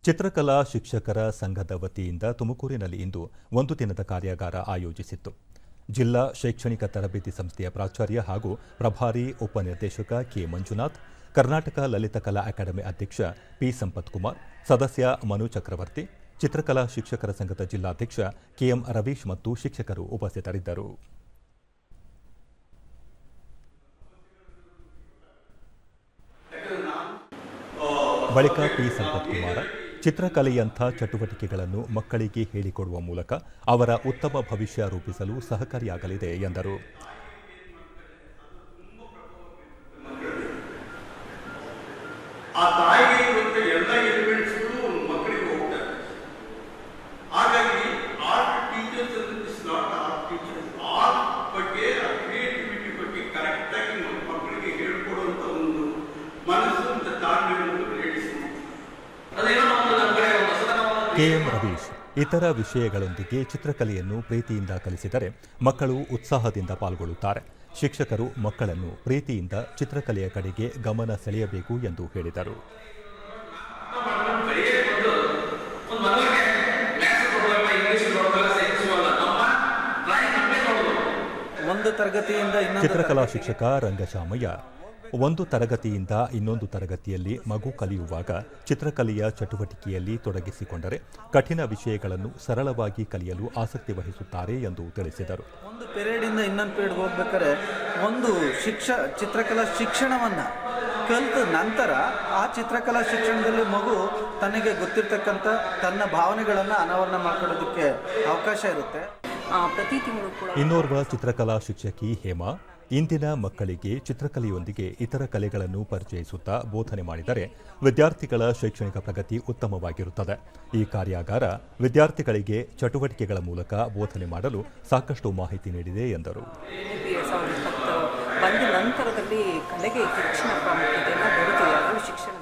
ಚಿತ್ರಕಲಾ ಶಿಕ್ಷಕರ ಸಂಘದ ವತಿಯಿಂದ ತುಮಕೂರಿನಲ್ಲಿ ಇಂದು ಒಂದು ದಿನದ ಕಾರ್ಯಾಗಾರ ಆಯೋಜಿಸಿತ್ತು. ಜಿಲ್ಲಾ ಶೈಕ್ಷಣಿಕ ತರಬೇತಿ ಸಂಸ್ಥೆಯ ಪ್ರಾಚಾರ್ಯ ಹಾಗೂ ಪ್ರಭಾರಿ ಉಪನಿರ್ದೇಶಕ ಕೆ ಮಂಜುನಾಥ್, ಕರ್ನಾಟಕ ಲಲಿತಕಲಾ ಅಕಾಡೆಮಿ ಅಧ್ಯಕ್ಷ ಪಿ ಸಂಪತ್ಕುಮಾರ್, ಸದಸ್ಯ ಮನು ಚಕ್ರವರ್ತಿ, ಚಿತ್ರಕಲಾ ಶಿಕ್ಷಕರ ಸಂಘದ ಜಿಲ್ಲಾಧ್ಯಕ್ಷ ಕೆಎಂ ರವೀಶ್ ಮತ್ತು ಶಿಕ್ಷಕರು ಉಪಸ್ಥಿತರಿದ್ದರು. ಬಳಿಕ ಪಿ ಸಂಪತ್ಕುಮಾರ ಚಿತ್ರಕಲೆಯಂಥ ಚಟುವಟಿಕೆಗಳನ್ನು ಮಕ್ಕಳಿಗೆ ಹೇಳಿಕೊಡುವ ಮೂಲಕ ಅವರ ಉತ್ತಮ ಭವಿಷ್ಯ ರೂಪಿಸಲು ಸಹಕಾರಿಯಾಗಲಿದೆ ಎಂದರು. ಕೆಎಂ ರವೀಶ್ ಇತರ ವಿಷಯಗಳೊಂದಿಗೆ ಚಿತ್ರಕಲೆಯನ್ನು ಪ್ರೀತಿಯಿಂದ ಕಲಿಸಿದರೆ ಮಕ್ಕಳು ಉತ್ಸಾಹದಿಂದ ಪಾಲ್ಗೊಳ್ಳುತ್ತಾರೆ. ಶಿಕ್ಷಕರು ಮಕ್ಕಳನ್ನು ಪ್ರೀತಿಯಿಂದ ಚಿತ್ರಕಲೆಯ ಕಡೆಗೆ ಗಮನ ಸೆಳೆಯಬೇಕು ಎಂದು ಹೇಳಿದರು. ಚಿತ್ರಕಲಾ ಶಿಕ್ಷಕ ರಂಗಶಾಮಯ್ಯ, ಒಂದು ತರಗತಿಯಿಂದ ಇನ್ನೊಂದು ತರಗತಿಯಲ್ಲಿ ಮಗು ಕಲಿಯುವಾಗ ಚಿತ್ರಕಲೆಯ ಚಟುವಟಿಕೆಯಲ್ಲಿ ತೊಡಗಿಸಿಕೊಂಡರೆ ಕಠಿಣ ವಿಷಯಗಳನ್ನು ಸರಳವಾಗಿ ಕಲಿಯಲು ಆಸಕ್ತಿ ವಹಿಸುತ್ತಾರೆ ಎಂದು ತಿಳಿಸಿದರು. ಒಂದು ಪೀರಿಯಡಿಂದ ಇನ್ನೊಂದು ಪೀರಿಯಡ್ ಹೋಗ್ಬೇಕಾದ್ರೆ ಒಂದು ಚಿತ್ರಕಲಾ ಶಿಕ್ಷಣವನ್ನು ಕಲಿತ ನಂತರ ಆ ಚಿತ್ರಕಲಾ ಶಿಕ್ಷಣದಲ್ಲಿ ಮಗು ತನಗೆ ಗೊತ್ತಿರ್ತಕ್ಕಂಥ ತನ್ನ ಭಾವನೆಗಳನ್ನು ಅನಾವರಣ ಮಾಡ್ಕೊಳ್ಳೋದಕ್ಕೆ ಅವಕಾಶ ಇರುತ್ತೆ. ಪ್ರತಿ ತಿಂಗಳು ಕೂಡ ಇನ್ನೋರ್ವ ಚಿತ್ರಕಲಾ ಶಿಕ್ಷಕಿ ಹೇಮಾ, ಇಂದಿನ ಮಕ್ಕಳಿಗೆ ಚಿತ್ರಕಲೆಯೊಂದಿಗೆ ಇತರ ಕಲೆಗಳನ್ನು ಪರಿಚಯಿಸುತ್ತಾ ಬೋಧನೆ ಮಾಡಿದರೆ ವಿದ್ಯಾರ್ಥಿಗಳ ಶೈಕ್ಷಣಿಕ ಪ್ರಗತಿ ಉತ್ತಮವಾಗಿರುತ್ತದೆ. ಈ ಕಾರ್ಯಾಗಾರ ವಿದ್ಯಾರ್ಥಿಗಳಿಗೆ ಚಟುವಟಿಕೆಗಳ ಮೂಲಕ ಬೋಧನೆ ಮಾಡಲು ಸಾಕಷ್ಟು ಮಾಹಿತಿ ನೀಡಿದೆ ಎಂದರು. 2020 ಬಂದ ನಂತರದಲ್ಲಿ ಕಲೆಗೆ ಹೆಚ್ಚಿನ ಪ್ರಾಮುಖ್ಯತೆಯನ್ನು ಬರುತ್ತದೆ ಶಿಕ್ಷಣ